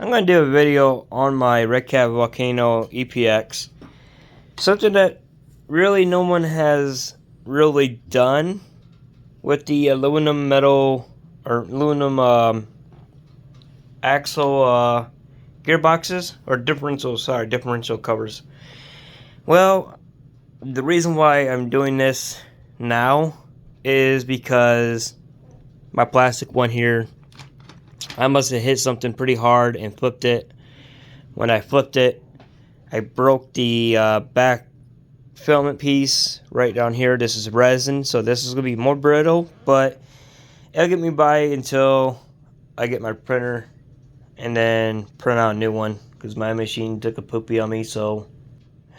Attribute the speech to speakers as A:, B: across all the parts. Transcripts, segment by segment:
A: I'm going to do a video on my Redcat volcano EPX. Something that really no one has really done with the aluminum metal or aluminum axle gearboxes or differential covers. Well, the reason why I'm doing this now is because my plastic one here, I must have hit something pretty hard and flipped it. When I flipped it, I broke the back filament piece right down here. This is resin, so this is going to be more brittle, but it'll get me by until I get my printer and then print out a new one, because my machine took a poopy on me. So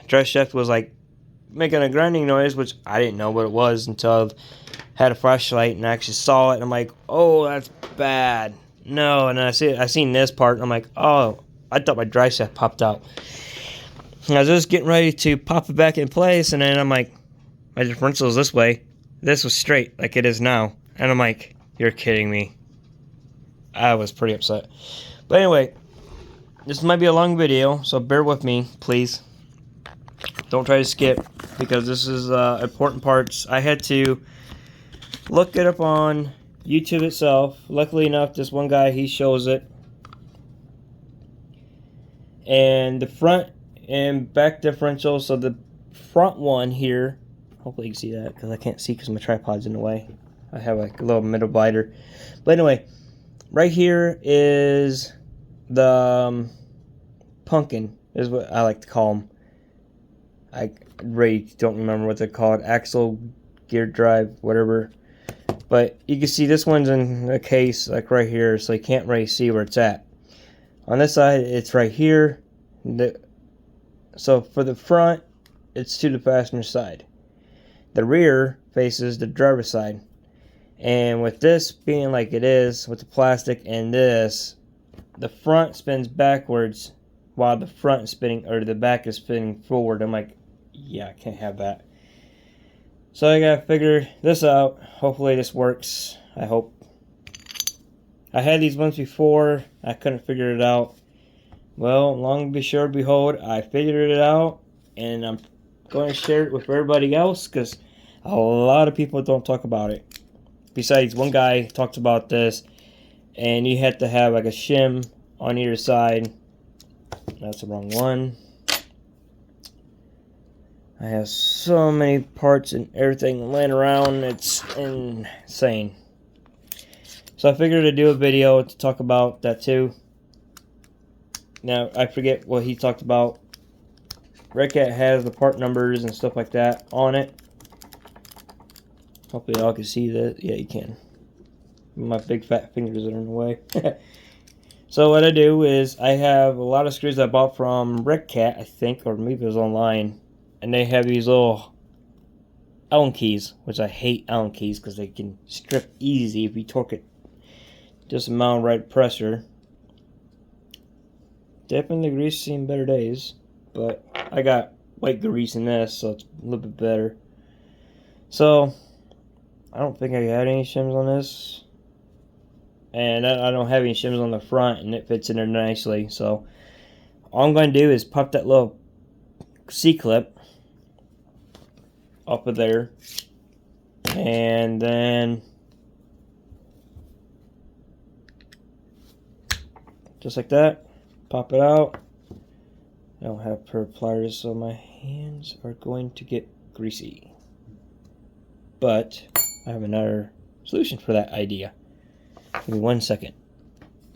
A: Dress Chef was like making a grinding noise, which I didn't know what it was until I had a flashlight and I actually saw it, and I'm like, oh, that's bad. No. And then I seen this part, and I'm like, oh, I thought my dry shaft popped out. And I was just getting ready to pop it back in place, and then I'm like, my differential is this way. This was straight like it is now. And I'm like, you're kidding me. I was pretty upset. But anyway, this might be a long video, so bear with me, please. Don't try to skip, because this is important parts. I had to look it up on YouTube itself. Luckily enough, this one guy, he shows it. And the front and back differential, so the front one here, hopefully you can see that, because I can't see because my tripod's in the way. I have like a little middle blinder. But anyway, right here is the pumpkin, is what I like to call them. I really don't remember what they're called. Axle, gear drive, whatever. But you can see this one's in a case like right here, so you can't really see where it's at. On this side, it's right here. So for the front, it's to the passenger side. The rear faces the driver's side. And with this being like it is, with the plastic and this, the front spins backwards while the front is spinning, or the back is spinning forward. I'm like, yeah, I can't have that. So I gotta figure this out. Hopefully this works. I hope. I had these ones before. I couldn't figure it out. Well, long be sure behold, I figured it out, and I'm going to share it with everybody else, because a lot of people don't talk about it. Besides, one guy talks about this, and you have to have like a shim on either side. That's the wrong one. I have so many parts and everything laying around, it's insane. So I figured to do a video to talk about that too. Now, I forget what he talked about. Redcat has the part numbers and stuff like that on it. Hopefully y'all can see that. Yeah, you can. My big fat fingers are in the way. So what I do is, I have a lot of screws I bought from Redcat, I think, or maybe it was online. And they have these little Allen keys, which I hate Allen keys because they can strip easy if you torque it just amount right pressure. Dipping the grease seen better days, but I got white grease in this, so it's a little bit better. So I don't think I had any shims on this, and I don't have any shims on the front, and it fits in there nicely. So all I'm going to do is pop that little C-clip up of there, and then just like that, pop it out. I don't have pair of pliers, so my hands are going to get greasy. But I have another solution for that idea. Give me 1 second.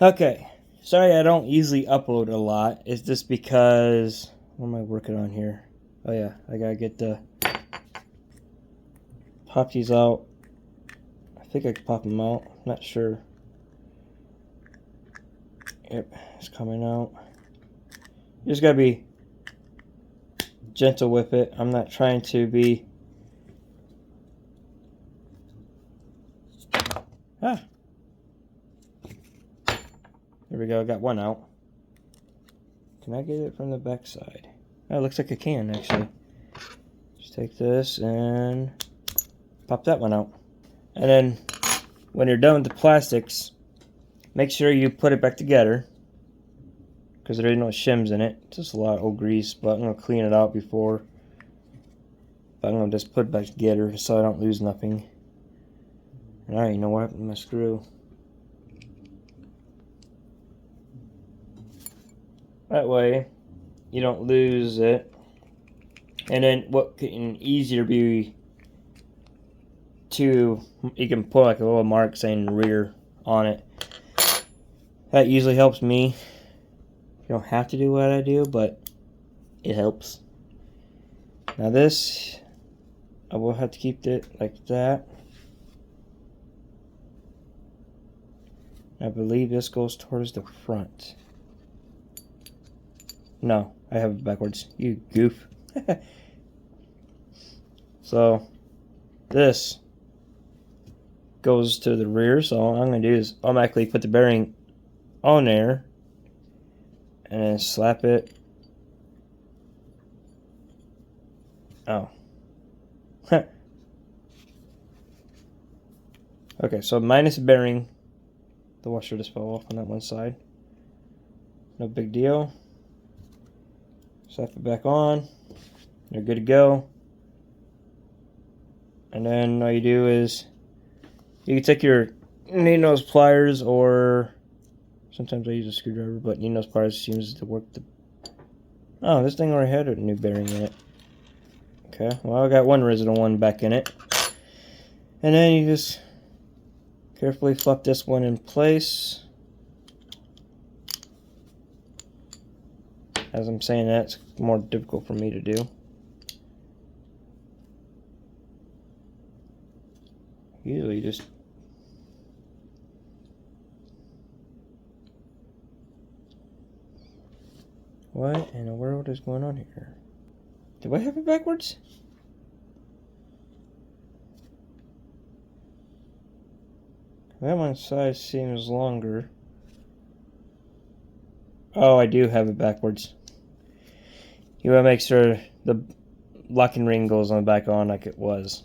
A: Okay, sorry I don't usually upload a lot. It's just because, what am I working on here? Oh yeah, I gotta get the pop these out. I think I can pop them out, not sure. Yep, it's coming out. You just gotta be gentle with it. I'm not trying to be... Ah! There we go, I got one out. Can I get it from the back side? Oh, it looks like I can, actually. Just take this and pop that one out. And then, when you're done with the plastics, make sure you put it back together. because there ain't no shims in it. It's just a lot of old grease, but I'm going to clean it out before. But I'm going to just put it back together so I don't lose nothing. Alright, you know what happened to my screw? That way, you don't lose it. And then what can easier be to, you can put like a little mark saying rear on it. That usually helps me. You don't have to do what I do, but it helps. Now this, I will have to keep it like that. I believe this goes towards the front. No, I have it backwards. You goof. So, this goes to the rear. So all I'm going to do is automatically put the bearing on there. And then slap it. Oh. Okay, so minus bearing. The washer just fell off on that one side. No big deal. Slap it back on. You're good to go. And then all you do is you can take your needle nose pliers, or sometimes I use a screwdriver, but needle nose pliers seems to work. Oh, this thing already had a new bearing in it. Okay, well I got one original one back in it. And then you just carefully flip this one in place. As I'm saying that, it's more difficult for me to do. Usually just what in the world is going on here? Do I have it backwards? That one side seems longer. Oh, I do have it backwards. You want to make sure the locking ring goes on the back on like it was.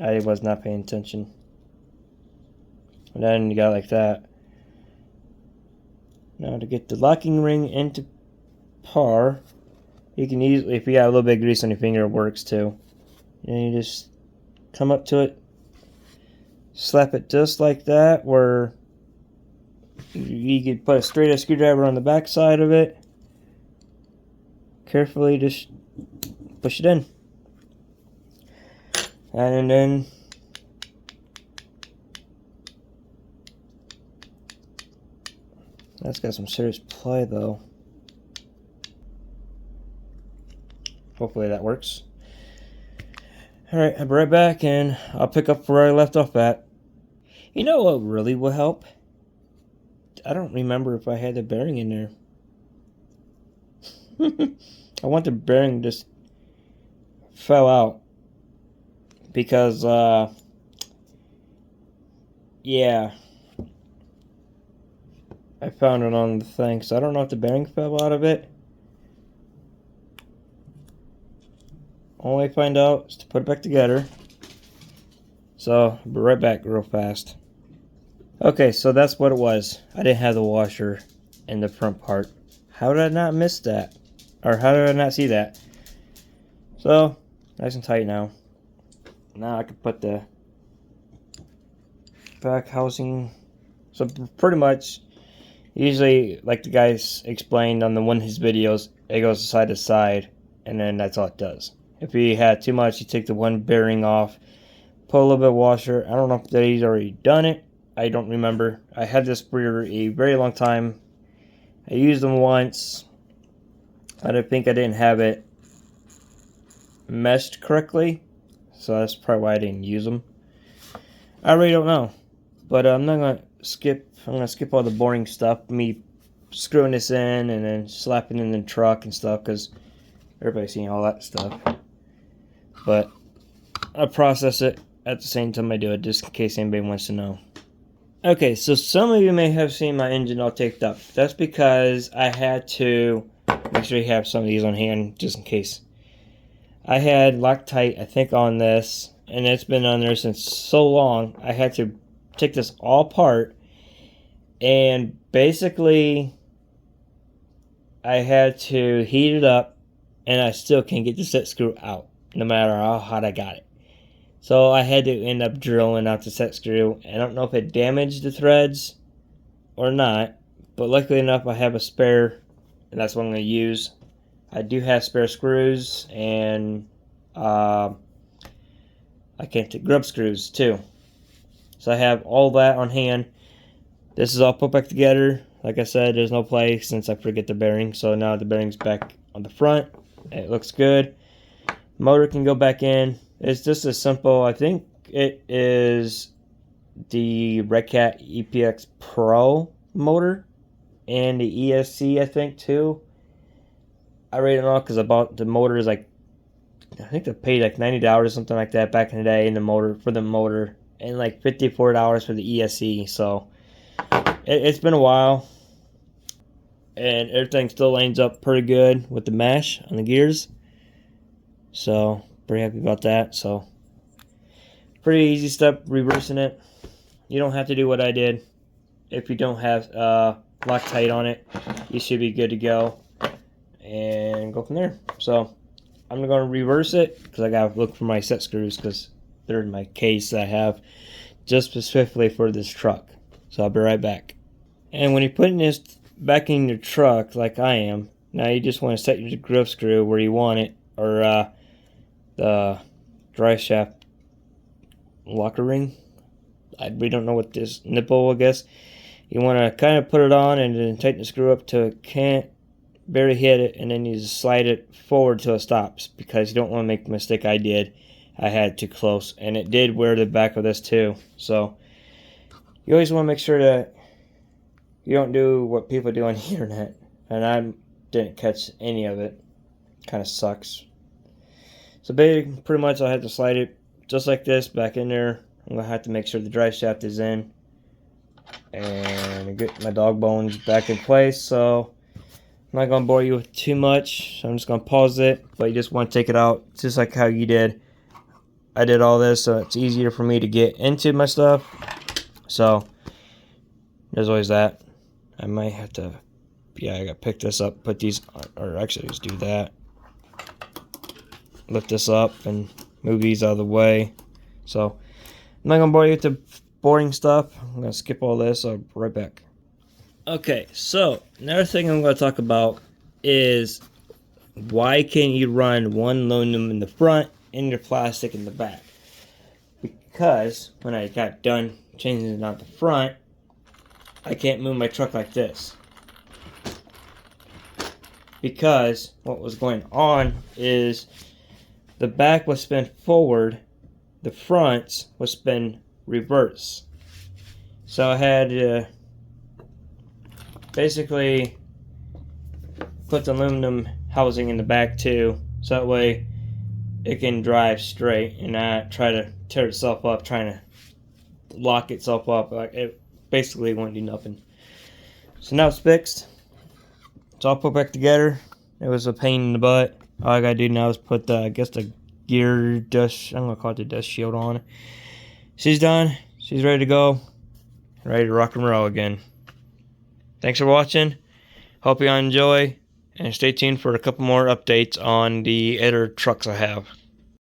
A: I was not paying attention. And then you got like that. Now to get the locking ring into par, you can easily, if you got a little bit of grease on your finger, it works too. And you just come up to it, slap it just like that, where you could put a straight screwdriver on the back side of it. Carefully just push it in. And then that's got some serious play though. Hopefully that works. Alright, I'll be right back and I'll pick up where I left off at. You know what really will help? I don't remember if I had the bearing in there. I want the bearing just fell out. Because, yeah. I found it on the thing, so I don't know if the bearing fell out of it. Only way to find out is to put it back together. So, I'll be right back real fast. Okay, so that's what it was. I didn't have the washer in the front part. How did I not miss that? Or how did I not see that? So, nice and tight now. Now I can put the back housing. So pretty much, usually like the guys explained on one of his videos, it goes side to side, and then that's all it does. If you had too much, you take the one bearing off, put a little bit of washer. I don't know if he's already done it. I don't remember. I had this for a very long time. I used them once. I don't think I didn't have it meshed correctly, so that's probably why I didn't use them. I really don't know, but I'm not gonna skip. I'm gonna skip all the boring stuff, me screwing this in and then slapping in the truck and stuff, because everybody's seen all that stuff. But I process it at the same time I do it, just in case anybody wants to know. Okay, so some of you may have seen my engine all taped up. That's because I had to make sure you have some of these on hand, just in case. I had Loctite, I think, on this, and it's been on there since so long. I had to take this all apart and basically I had to heat it up, and I still can't get the set screw out, no matter how hot I got it. So I had to end up drilling out the set screw. I don't know if it damaged the threads or not, but luckily enough I have a spare, and that's what I'm going to use. I do have spare screws, and I can't take grub screws too. So I have all that on hand. This is all put back together. Like I said, there's no play since I forget the bearing. So now the bearing's back on the front. It looks good. Motor can go back in. It's just as simple. I think it is the Redcat EPX Pro motor and the ESC, I think, too. I really don't know because I bought the motor is like, I think they paid like $90 or something like that back in the day in the motor for the motor, and like $54 for the ESC. So it's been a while, and everything still lines up pretty good with the mesh on the gears. So pretty happy about that. So pretty easy step reversing it. You don't have to do what I did. If you don't have Loctite on it, you should be good to go and go from there. So I'm going to reverse it because I got to look for my set screws because they're in my case that I have just specifically for this truck. So I'll be right back. And when you're putting this back in your truck like I am, now you just want to set your grub screw where you want it, or the drive shaft locker ring. We don't know what this nipple, I guess. You want to kind of put it on and then tighten the screw up till it can't barely hit it, and then you just slide it forward till it stops, because you don't want to make the mistake I did. I had too close, and it did wear the back of this too. So you always want to make sure that you don't do what people do on the internet, and I didn't catch any of it. Kind of sucks. So pretty much I had to slide it just like this back in there. I'm going to have to make sure the drive shaft is in and get my dog bones back in place. So I'm not going to bore you with too much. So I'm just going to pause it, but you just want to take it out just like how you did. I did all this so it's easier for me to get into my stuff. So there's always that. I might have to, yeah, I got to pick this up, put these, or actually just do that. Lift this up and move these out of the way. So I'm not going to bore you with the boring stuff. I'm going to skip all this. I'll be right back. Okay, so another thing I'm going to talk about is why can't you run one aluminum in the front and your plastic in the back? Because when I got done changing it out the front, I can't move my truck like this. Because what was going on is the back was spin forward, the front was spin reverse. So I had to basically put the aluminum housing in the back too, so that way it can drive straight and not try to tear itself up trying to lock itself up. Like, it basically won't do nothing. So now it's fixed. It's all put back together. It was a pain in the butt. All I gotta do now is put the, I guess, the gear dust, I'm gonna call it the dust shield on. She's done. She's ready to go. Ready to rock and roll again. Thanks for watching. Hope you enjoy, and stay tuned for a couple more updates on the other trucks I have.